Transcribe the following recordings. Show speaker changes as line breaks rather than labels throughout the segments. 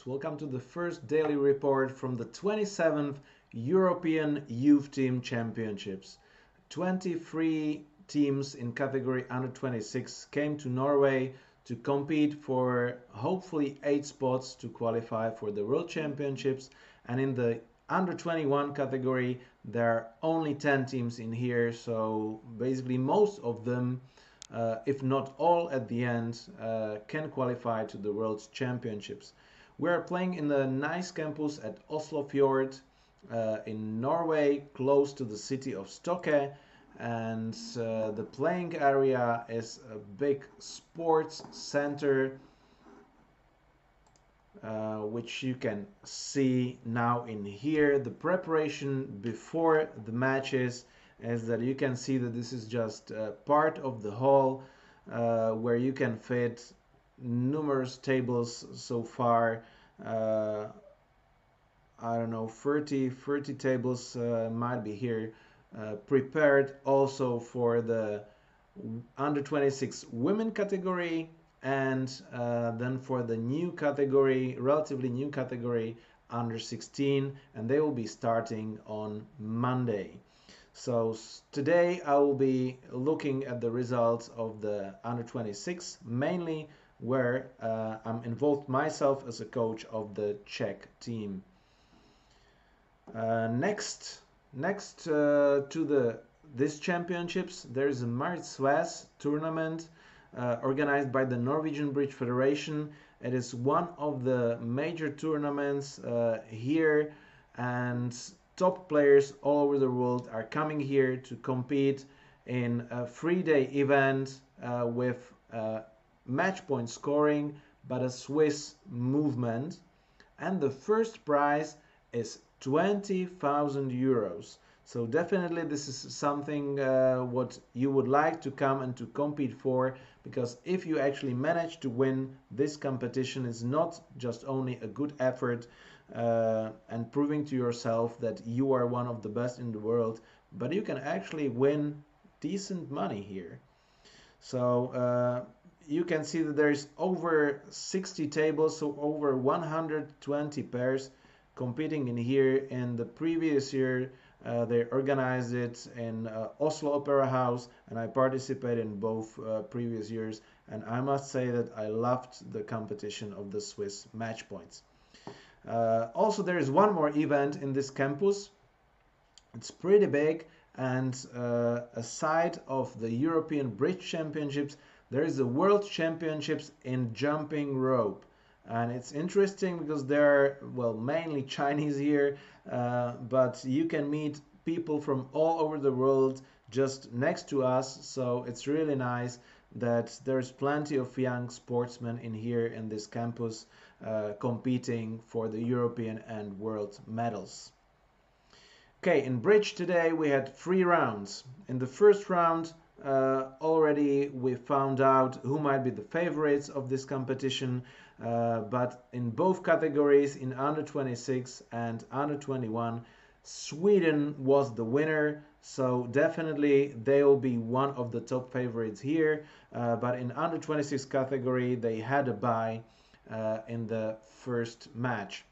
folks, welcome to the first daily report from the 27th European Youth Team Championships. 23 teams in category under 26 came to Norway to compete for hopefully 8 spots to qualify for the World Championships, and in the under 21 category there are only 10 teams in here, so basically most of them, if not all at the end, can qualify to the World Championships. We are playing in the nice campus at Oslofjord in Norway, close to the city of Stokke, and the playing area is a big sports center, which you can see now in here. The preparation before the matches is that you can see that this is just part of the hall where you can fit numerous tables so far. I don't know, 30 tables might be here, prepared also for the under 26 women category, and then for the new category, relatively new category, under 16, and they will be starting on Monday. So today I will be looking at the results of the under 26, mainly where I'm involved myself as a coach of the Czech team. Next to this championships, there is a Suivez tournament organized by the Norwegian Bridge Federation. It is one of the major tournaments here, and top players all over the world are coming here to compete in a 3-day event with match point scoring, but a Swiss movement. And the first prize is 20,000 euros. So definitely this is something what you would like to come and to compete for, because if you actually manage to win this competition, it's not just only a good effort and proving to yourself that you are one of the best in the world, but you can actually win decent money here. So you can see that there is over 60 tables, so over 120 pairs competing in here. In the previous year they organized it in Oslo Opera House, and I participated in both previous years, and I must say that I loved the competition of the Swiss match points. Also, there is one more event in this campus. It's pretty big, and aside of the European Bridge Championships, there is the World Championships in jumping rope. And it's interesting because there are, well, mainly Chinese here, but you can meet people from all over the world just next to us, so it's really nice that there's plenty of young sportsmen in here in this campus competing for the European and world medals. Okay, in bridge today we had 3 rounds. In the first round already we found out who might be the favorites of this competition, but in both categories, in under 26 and under 21, Sweden was the winner, so definitely they will be one of the top favorites here. But in under 26 category they had a bye in the first match.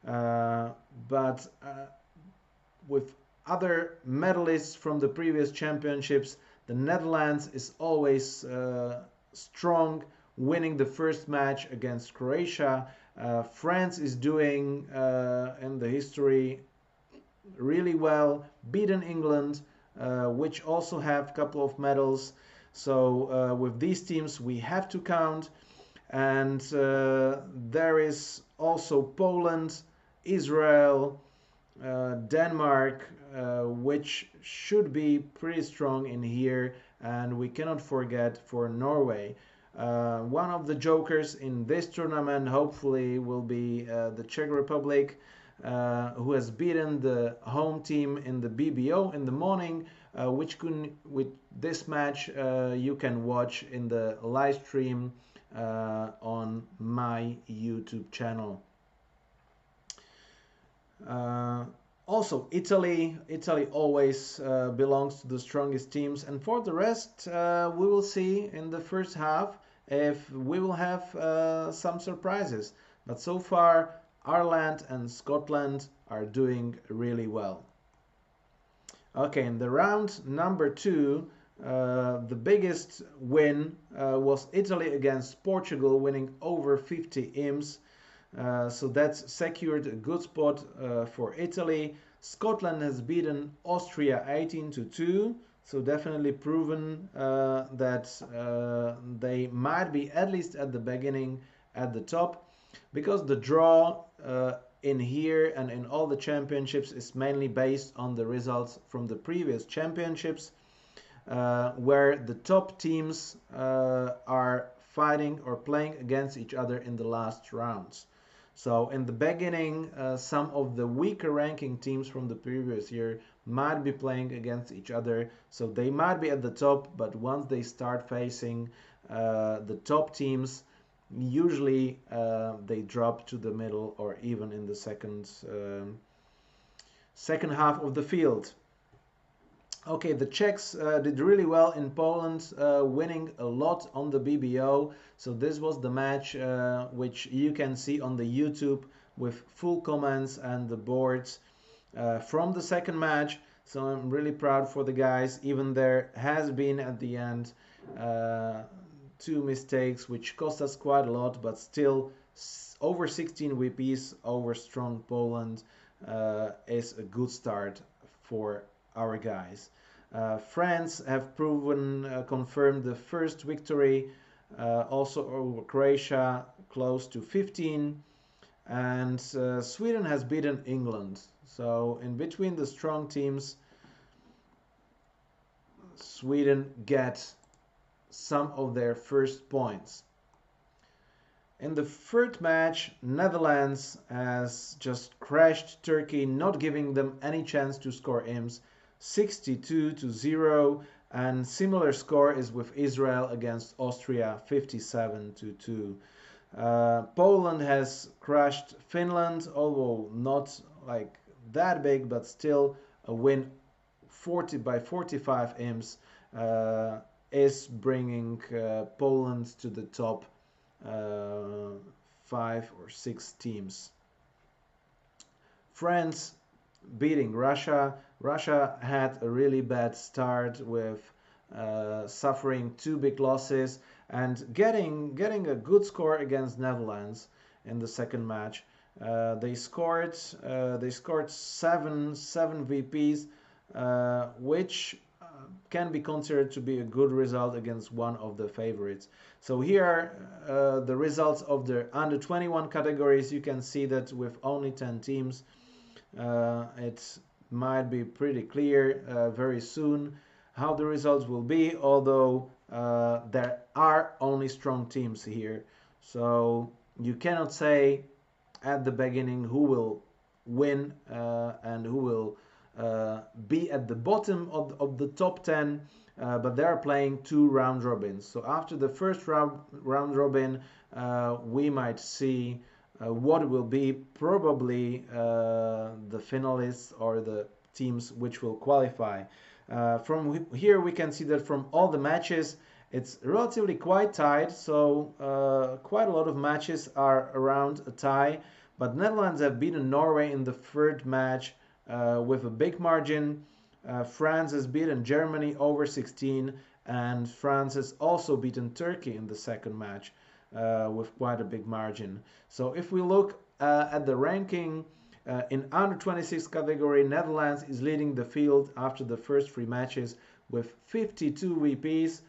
But with other medalists from the previous championships, the Netherlands is always strong, winning the first match against Croatia. France is doing in the history really well, beaten England, which also have a couple of medals. So with these teams we have to count. And there is also Poland, Israel, Denmark, which should be pretty strong in here, and we cannot forget for Norway. One of the jokers in this tournament hopefully will be the Czech Republic, who has beaten the home team in the BBO in the morning, which with this match you can watch in the live stream on my YouTube channel. Also, Italy always belongs to the strongest teams, and for the rest we will see in the first half if we will have some surprises. But so far, Ireland and Scotland are doing really well. Okay, in the round number 2, the biggest win was Italy against Portugal, winning over 50 IMs. So that's secured a good spot for Italy. Scotland has beaten Austria 18-2, so definitely proven that they might be, at least at the beginning, at the top, because the draw in here and in all the championships is mainly based on the results from the previous championships, where the top teams are fighting or playing against each other in the last rounds. So in the beginning, some of the weaker ranking teams from the previous year might be playing against each other, so they might be at the top, but once they start facing the top teams, usually they drop to the middle or even in the second half of the field. Okay, the Czechs did really well in Poland, winning a lot on the BBO. So this was the match which you can see on the YouTube with full comments and the boards from the second match. So I'm really proud for the guys, even there has been at the end 2 mistakes which cost us quite a lot, but still over 16 VPs over strong Poland is a good start for our guys. France have confirmed the first victory, also over Croatia, close to 15, and Sweden has beaten England. So in between the strong teams, Sweden get some of their first points. In the third match, Netherlands has just crashed Turkey, not giving them any chance to score IMs. 62-0, and similar score is with Israel against Austria, 57-2. Poland has crushed Finland, although not like that big, but still a win by 45 IMs is bringing Poland to the top 5 or 6 teams. France beating Russia. Russia had a really bad start with suffering 2 big losses and getting a good score against Netherlands in the second match. They scored 7 VPs, which can be considered to be a good result against one of the favorites. So here the results of the under 21 categories. You can see that with only 10 teams, it might be pretty clear very soon how the results will be, although there are only strong teams here. So you cannot say at the beginning who will win and who will be at the bottom of the top 10, but they are playing 2 round robins. So after the first round robin, we might see what will be probably the finalists or the teams which will qualify. From here we can see that from all the matches it's relatively quite tight, so quite a lot of matches are around a tie, but Netherlands have beaten Norway in the third match with a big margin. France has beaten Germany over 16, and France has also beaten Turkey in the second match with quite a big margin. So if we look at the ranking, in under 26 category, Netherlands is leading the field after the first 3 matches with 52 VPs,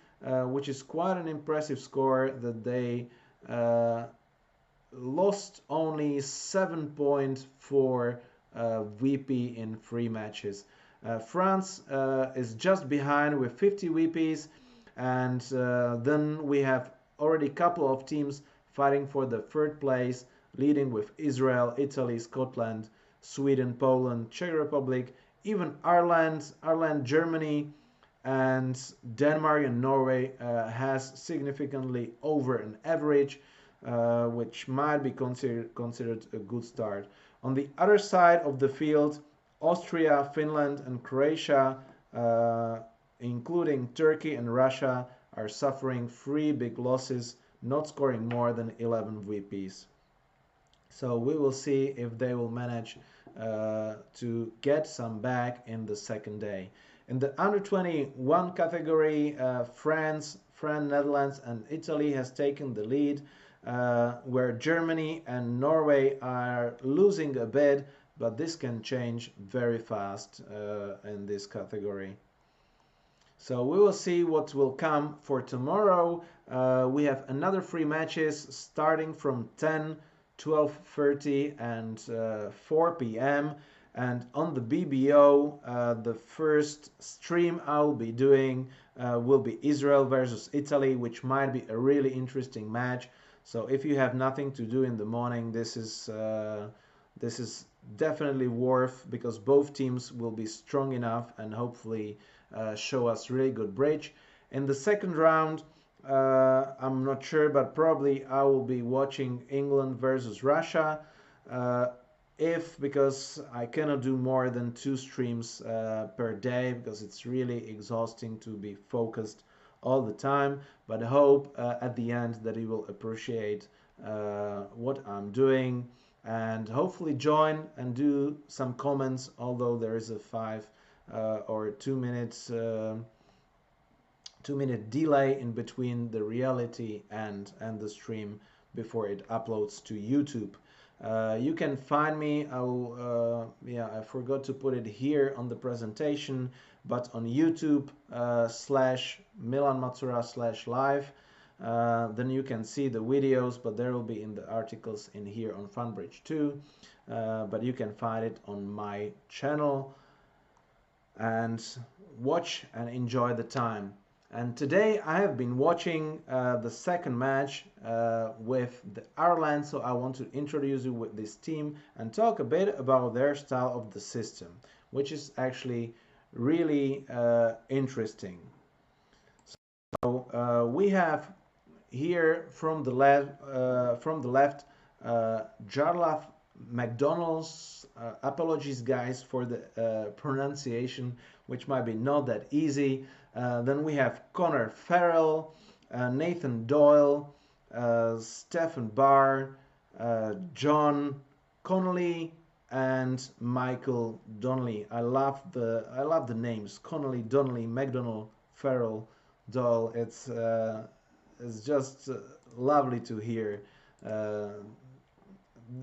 which is quite an impressive score that they lost only 7.4 VP in 3 matches. France is just behind with 50 VPs, and then we have already a couple of teams fighting for the third place, leading with Israel, Italy, Scotland, Sweden, Poland, Czech Republic, even Ireland, Germany, and Denmark and Norway has significantly over an average, which might be considered a good start. On the other side of the field, Austria, Finland, and Croatia, including Turkey and Russia, are suffering 3 big losses, not scoring more than 11 VPs. So we will see if they will manage to get some back in the second day. In the under 21 category, France, Netherlands and Italy has taken the lead, where Germany and Norway are losing a bit, but this can change very fast in this category. So we will see what will come for tomorrow. We have another 3 matches starting from 10, 12:30 and 4 p.m. And on the BBO, the first stream I'll be doing will be Israel versus Italy, which might be a really interesting match. So if you have nothing to do in the morning, this is definitely worth, because both teams will be strong enough and hopefully show us really good bridge. In the second round, I'm not sure, but probably I will be watching England versus Russia. Because I cannot do more than 2 streams per day, because it's really exhausting to be focused all the time. But I hope at the end that you will appreciate what I'm doing and hopefully join and do some comments, although there is a 5 or 2 minutes 2-minute delay in between the reality and the stream before it uploads to YouTube. You can find me, I forgot to put it here on the presentation, but on YouTube /Milan Macura /live. Then you can see the videos, but there will be in the articles in here on Funbridge too. But you can find it on my channel and watch and enjoy the time. And today I have been watching the second match with the Ireland, so I want to introduce you with this team and talk a bit about their style of the system, which is actually really interesting. So we have here from the left Jarlath McDonald's. Apologies guys for the pronunciation, which might be not that easy. Then we have Connor Farrell, Nathan Doyle, Stephen Barr, John Connolly, and Michael Donnelly. I love the names: Connolly, Donnelly, McDonald, Farrell, Doyle. It's just lovely to hear.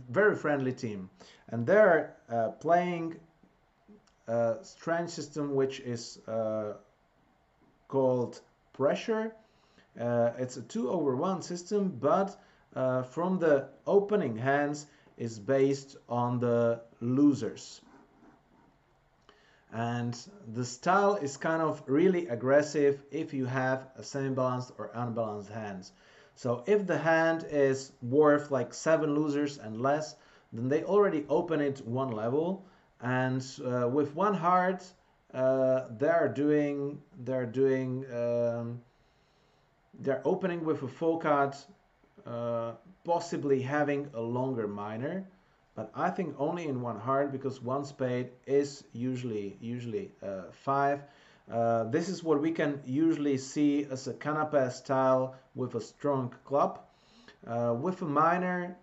Very friendly team, and they're playing a strange system which is called pressure. It's a 2/1 system, but from the opening hands is based on the losers. And the style is kind of really aggressive if you have a semi-balanced or unbalanced hands. So if the hand is worth like 7 losers and less, then they already open it 1 level, and with 1 heart they're opening with a full card, possibly having a longer minor, but I think only in 1 heart, because 1 spade is usually 5. This is what we can usually see as a canapé style with a strong club. With a minor,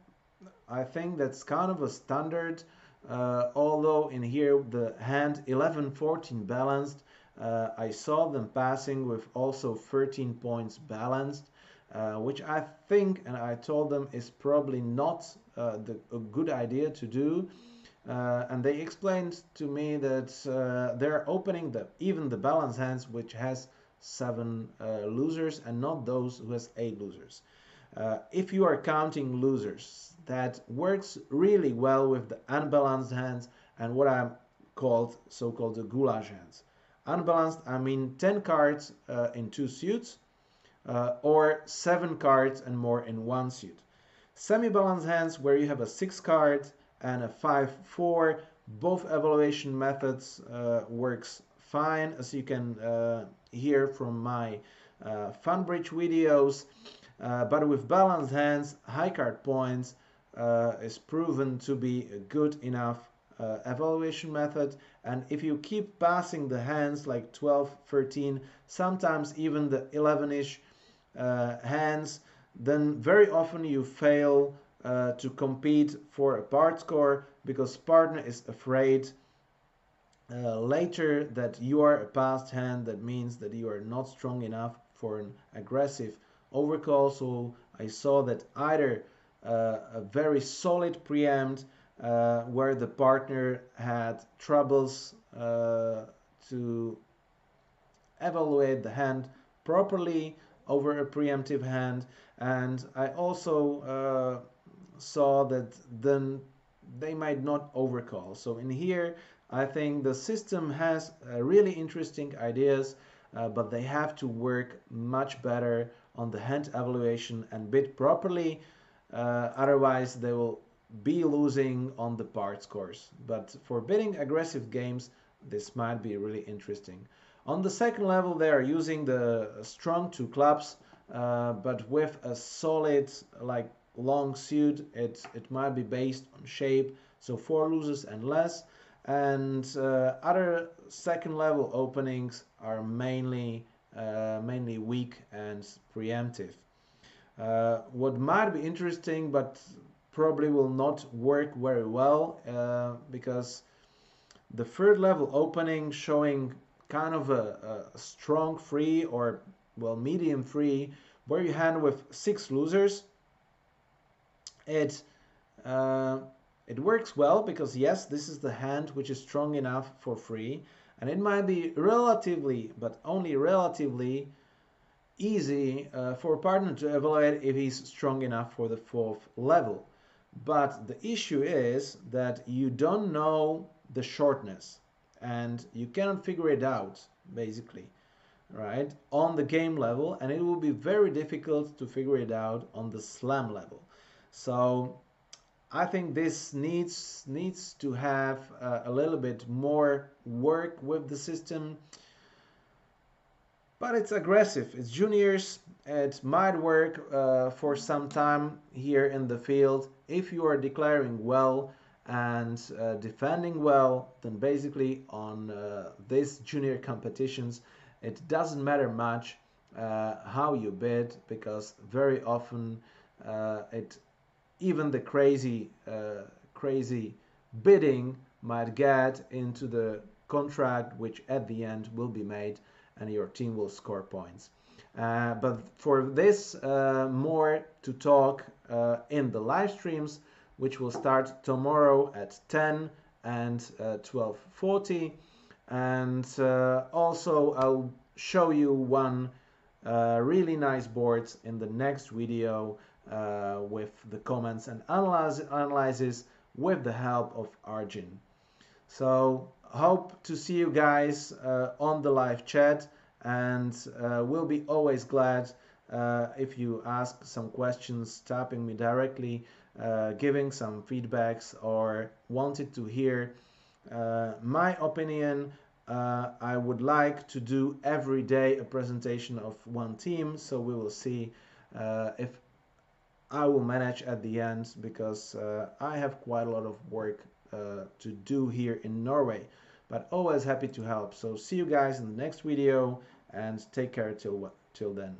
I think that's kind of a standard, although in here the hand 11-14 balanced. I saw them passing with also 13 points balanced, which I think, and I told them, is probably not a good idea to do. And they explained to me that they're opening even the balanced hands, which has 7 losers, and not those who has 8 losers. If you are counting losers, that works really well with the unbalanced hands and what I'm so-called the goulash hands. Unbalanced, I mean 10 cards in 2 suits, or 7 cards and more in 1 suit. Semi-balanced hands, where you have a 6 card and a 5-4, both evaluation methods works fine, as you can hear from my Funbridge videos. But with balanced hands, high card points is proven to be a good enough evaluation method. And if you keep passing the hands like 12, 13, sometimes even the 11-ish hands, then very often you fail to compete for a part score, because partner is afraid later that you are a passed hand. That means that you are not strong enough for an aggressive overcall. So I saw that either a very solid preempt where the partner had troubles to evaluate the hand properly over a preemptive hand, and I also saw that then they might not overcall. So in here I think the system has really interesting ideas, but they have to work much better on the hand evaluation and bid properly, otherwise they will be losing on the part scores. But for bidding aggressive games, this might be really interesting. On the second level, they are using the strong two clubs, but with a solid, like, long suit. It might be based on shape, so 4 losers and less. And other second level openings are mainly weak and preemptive. What might be interesting, but probably will not work very well, because the third level opening showing kind of a strong free, or well, medium free, where you hand with 6 losers. It works well because yes, this is the hand which is strong enough for free, and it might be relatively, but only relatively, easy for a partner to evaluate if he's strong enough for the 4th level. But the issue is that you don't know the shortness and you cannot figure it out, basically, right, on the game level, and it will be very difficult to figure it out on the slam level. So I think this needs to have a little bit more work with the system. But it's aggressive, it's juniors, it might work for some time here in the field. If you are declaring well and defending well, then basically on these junior competitions it doesn't matter much how you bid, because very often even the crazy bidding might get into the contract, which at the end will be made and your team will score points. But for this, more to talk in the live streams, which will start tomorrow at 10 and 12:40. And also I'll show you one really nice board in the next video with the comments and analysis with the help of Arjun. So hope to see you guys on the live chat, and we'll be always glad if you ask some questions, tapping me directly, giving some feedbacks, or wanted to hear my opinion. I would like to do every day a presentation of one team, so we will see if I will manage at the end, because I have quite a lot of work to do here in Norway, but always happy to help. So see you guys in the next video, and take care till then.